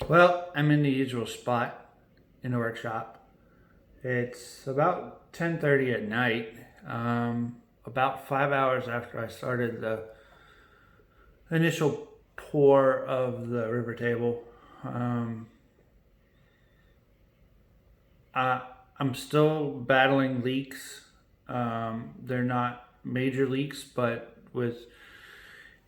Well, I'm in the usual spot in the workshop. It's about 10:30 at night, about 5 hours after I started the initial pour of the river table. Um, I, I'm still battling leaks. They're not major leaks, but with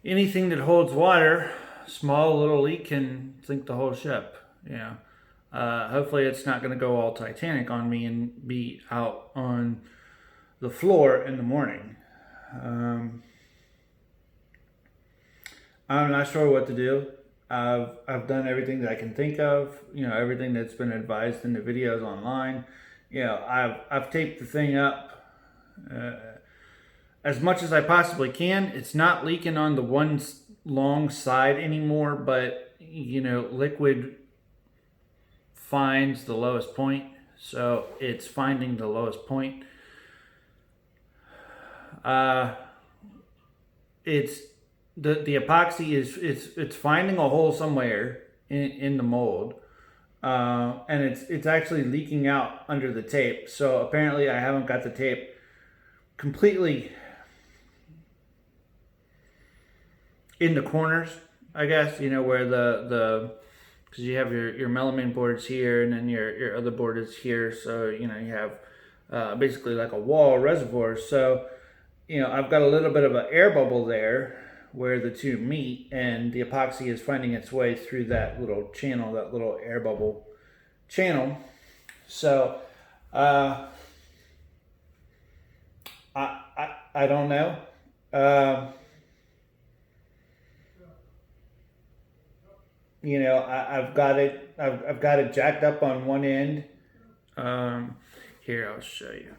anything that holds water, small little leak can sink the whole ship. You know. Hopefully, it's not going to go all Titanic on me and be out on the floor in the morning. Um, I'm not sure what to do. I've done everything that I can think of. Everything that's been advised in the videos online. I've taped the thing up uh, as much as I possibly can. It's not leaking on the one long side anymore, but liquid finds the lowest point, so it's finding the lowest point. Uh, it's the epoxy is it's finding a hole somewhere in the mold, and it's actually leaking out under the tape. So apparently, I haven't got the tape completely in the corners. I guess where the because you have your melamine boards here, and then your other board is here. So you have basically like a wall reservoir. So I've got a little bit of an air bubble there where the two meet, and the epoxy is finding its way through that little channel, that little air bubble channel. So I don't know. Uh, I've got it. I've got it jacked up on one end. Um, Here, I'll show you.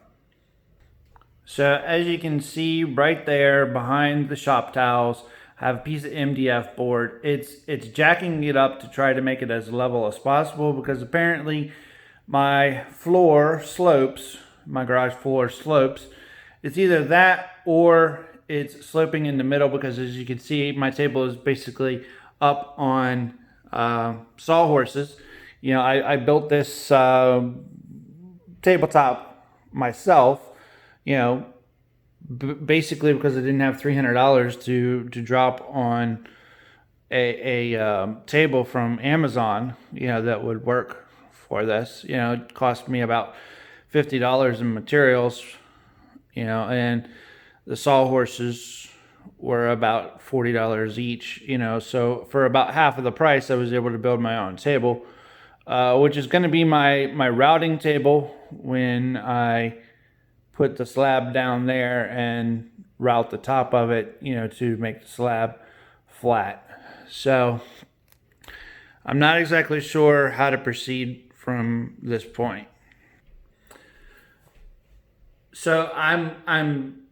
So as you can see right there behind the shop towels, I have a piece of MDF board. It's jacking it up to try to make it as level as possible, because apparently my floor slopes, my garage floor slopes. It's either that or it's sloping in the middle, because as you can see, my table is basically up on sawhorses. I built this tabletop myself, basically because I didn't have $300 to drop on a table from Amazon, that would work for this. It cost me about $50 in materials, and the sawhorses were about $40 each, so for about half of the price, I was able to build my own table, which is going to be my routing table when I put the slab down there and route the top of it, to make the slab flat. So I'm not exactly sure how to proceed from this point. So I'm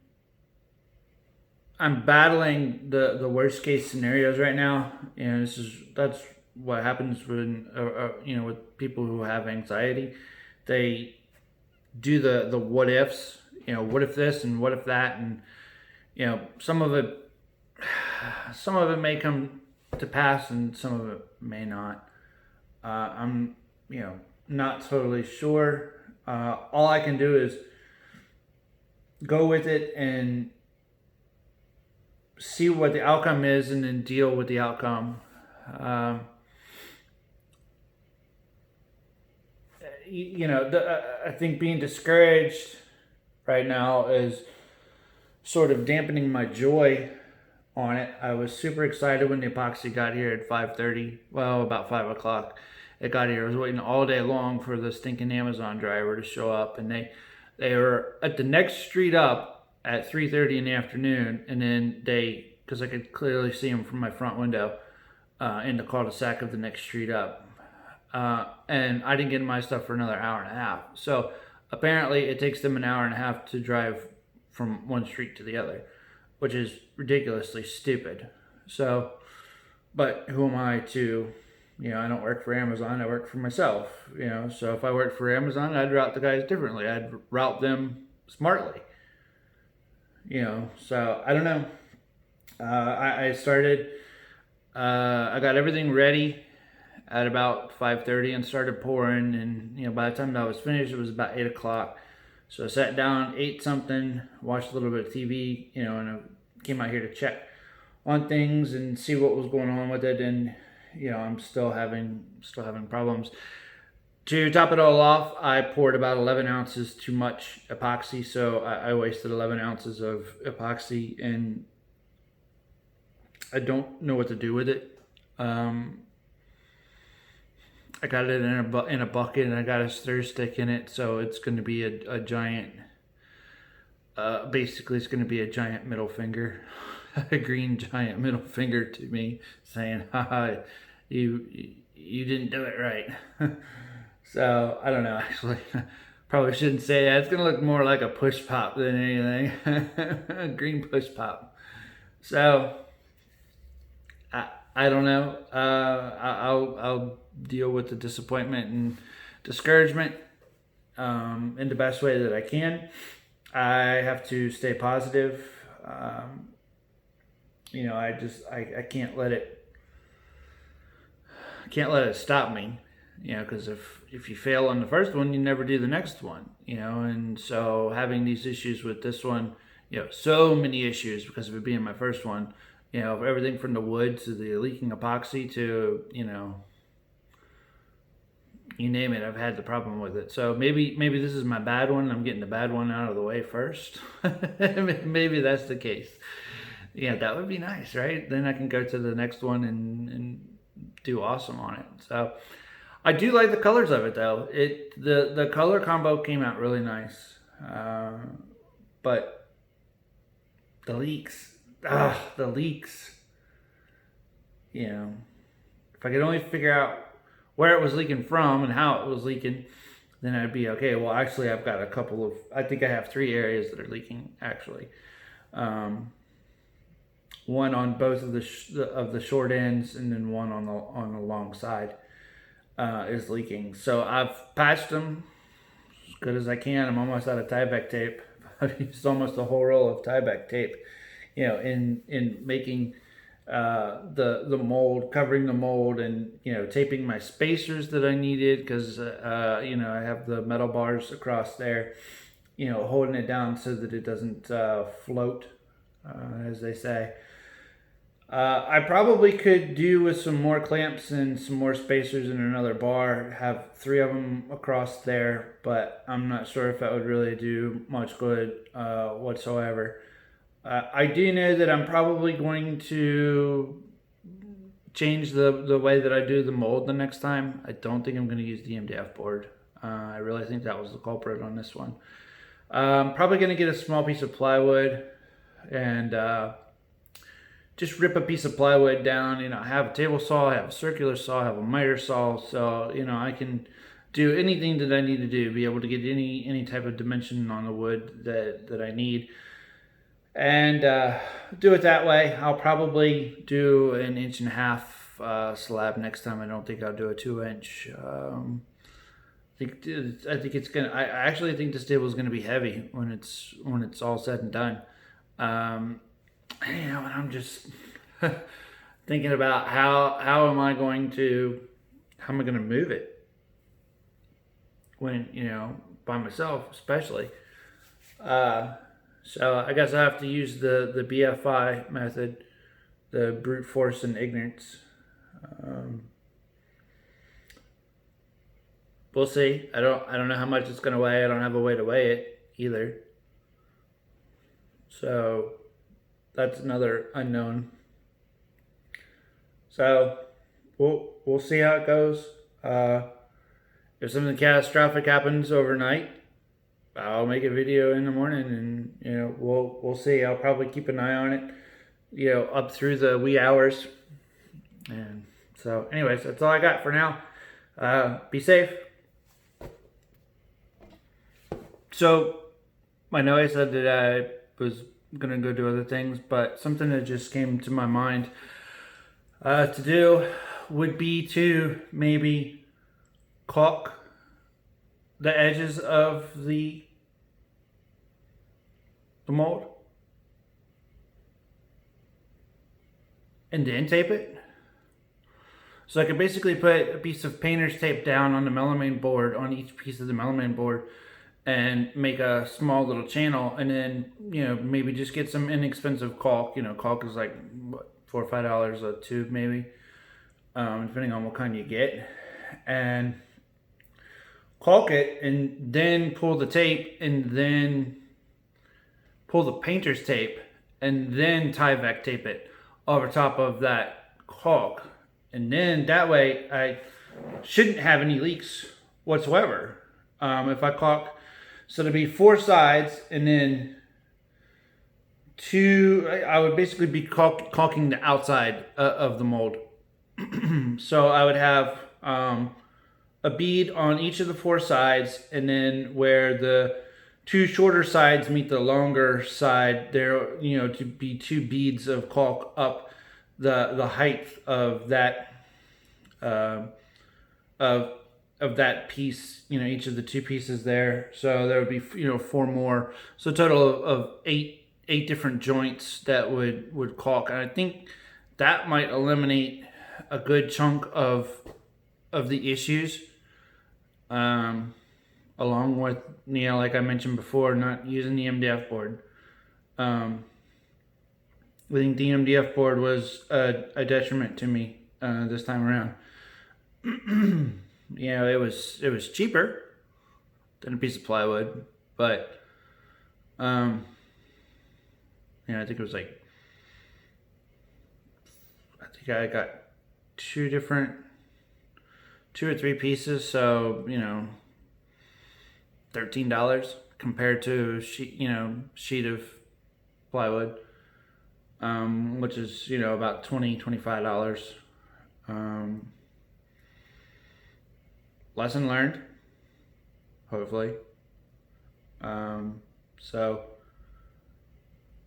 battling the worst case scenarios right now, and that's what happens when with people who have anxiety. They do the what ifs. What if this and what if that, and some of it may come to pass, and some of it may not. I'm not totally sure. All I can do is go with it and see what the outcome is, and then deal with the outcome. Um, I think being discouraged right now is sort of dampening my joy on it. I was super excited when the epoxy got here at 5:30. Well, about 5 o'clock, it got here. I was waiting all day long for the stinking Amazon driver to show up, and they were at the next street up at 3:30 in the afternoon, and then because I could clearly see them from my front window, in the cul-de-sac of the next street up. And I didn't get my stuff for another hour and a half. So apparently it takes them an hour and a half to drive from one street to the other, which is ridiculously stupid. So, but who am I to, I don't work for Amazon, I work for myself, so if I worked for Amazon, I'd route the guys differently. I'd route them smartly, so I don't know. I started, I got everything ready. at about 5:30 and started pouring. And by the time that I was finished, it was about 8 o'clock. So I sat down, ate something, watched a little bit of TV, and I came out here to check on things and see what was going on with it. And I'm still having problems. To top it all off, I poured about 11 ounces too much epoxy, so I wasted 11 ounces of epoxy, and I don't know what to do with it. I got it in a bucket, and I got a stir stick in it, so it's going to be a giant. Basically, it's going to be a giant middle finger, a green giant middle finger to me, saying, "Haha, you didn't do it right." So I don't know. Actually, probably shouldn't say that. It's going to look more like a push pop than anything, a green push pop. So I don't know. I'll deal with the disappointment and discouragement in the best way that I can. I have to stay positive. I can't let it. I can't let it stop me. Because if you fail on the first one, you never do the next one. And so having these issues with this one, so many issues because of it being my first one. Everything from the wood to the leaking epoxy to, you name it, I've had the problem with it. So maybe this is my bad one. I'm getting the bad one out of the way first. Maybe that's the case. Yeah, that would be nice, right? Then I can go to the next one and do awesome on it. So I do like the colors of it, though. The color combo came out really nice. But the leaks. The leaks. If I could only figure out where it was leaking from and how it was leaking, then I'd be okay. Well, actually, I've got I think I have 3 areas that are leaking, actually. One on both of the short ends, and then one on the long side is leaking. So I've patched them as good as I can. I'm almost out of Tyvek tape. I've used almost a whole roll of Tyvek tape, in making the mold, covering the mold, and taping my spacers that I needed because I have the metal bars across there, holding it down so that it doesn't float, as they say. I probably could do with some more clamps and some more spacers and another bar, have 3 of them across there, but I'm not sure if that would really do much good whatsoever. I do know that I'm probably going to change the way that I do the mold the next time. I don't think I'm going to use the MDF board. I really think that was the culprit on this one. I'm probably going to get a small piece of plywood and just rip a piece of plywood down. I have a table saw, I have a circular saw, I have a miter saw, so I can do anything that I need to do, be able to get any type of dimension on the wood that I need, and do it that way. I'll probably do an 1.5 inch slab next time. I don't think I'll do a 2-inch. I think it's gonna. I actually think this table is gonna be heavy when it's all said and done. And I'm just thinking about how am I going to move it when by myself, especially. So I guess I have to use the BFI method, the brute force and ignorance. We'll see. I don't know how much it's gonna weigh. I don't have a way to weigh it either. So that's another unknown. So we'll see how it goes. If something catastrophic happens overnight, I'll make a video in the morning, and we'll see. I'll probably keep an eye on it, up through the wee hours. And so, anyways, that's all I got for now. Be safe. So, I know I said that I was gonna go do other things, but something that just came to my mind to do would be to maybe caulk the edges of the mold and then tape it. So I could basically put a piece of painter's tape down on the melamine board, on each piece of the melamine board, and make a small little channel, and then, you know, maybe just get some inexpensive caulk. You know, caulk is like what, $4 or $5 a tube maybe, depending on what kind you get, and caulk it, and then pull the tape, and then pull the painter's tape, and then Tyvek tape it over top of that caulk. And then that way I shouldn't have any leaks whatsoever. If I caulk, so there'll be 4 sides, and then I would basically be caulking the outside of the mold. So I would have a bead on each of the 4 sides, and then where the 2 shorter sides meet the longer side, there, you know, to be 2 beads of caulk up the height of that of that piece, you know, each of the 2 pieces there. So there would be, you know, 4 more. So a total of 8 different joints that would caulk. And I think that might eliminate a good chunk of the issues. Along with, you know, like I mentioned before, not using the MDF board. I think the MDF board was a detriment to me this time around. You know, it was cheaper than a piece of plywood, but you know, I think it was like, I think I got 2 or 3 pieces, so, you know, $13 compared to sheet of plywood, which is, you know, about $25. Lesson learned, hopefully. So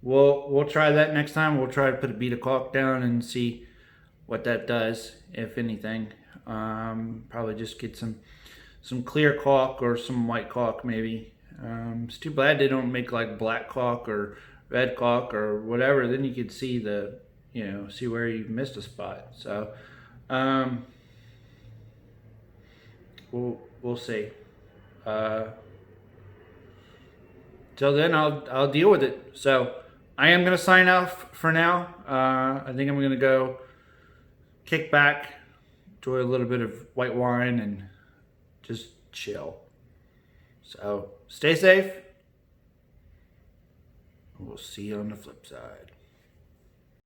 we'll try that next time. We'll try to put a bead of caulk down and see what that does, if anything. Probably just get some clear caulk or some white caulk maybe. It's too bad they don't make like black caulk or red caulk or whatever. Then you could see see where you missed a spot. So we'll see. Till then, I'll deal with it. So I am gonna sign off for now. I think I'm gonna go kick back, enjoy a little bit of white wine, and just chill. So stay safe. We'll see you on the flip side.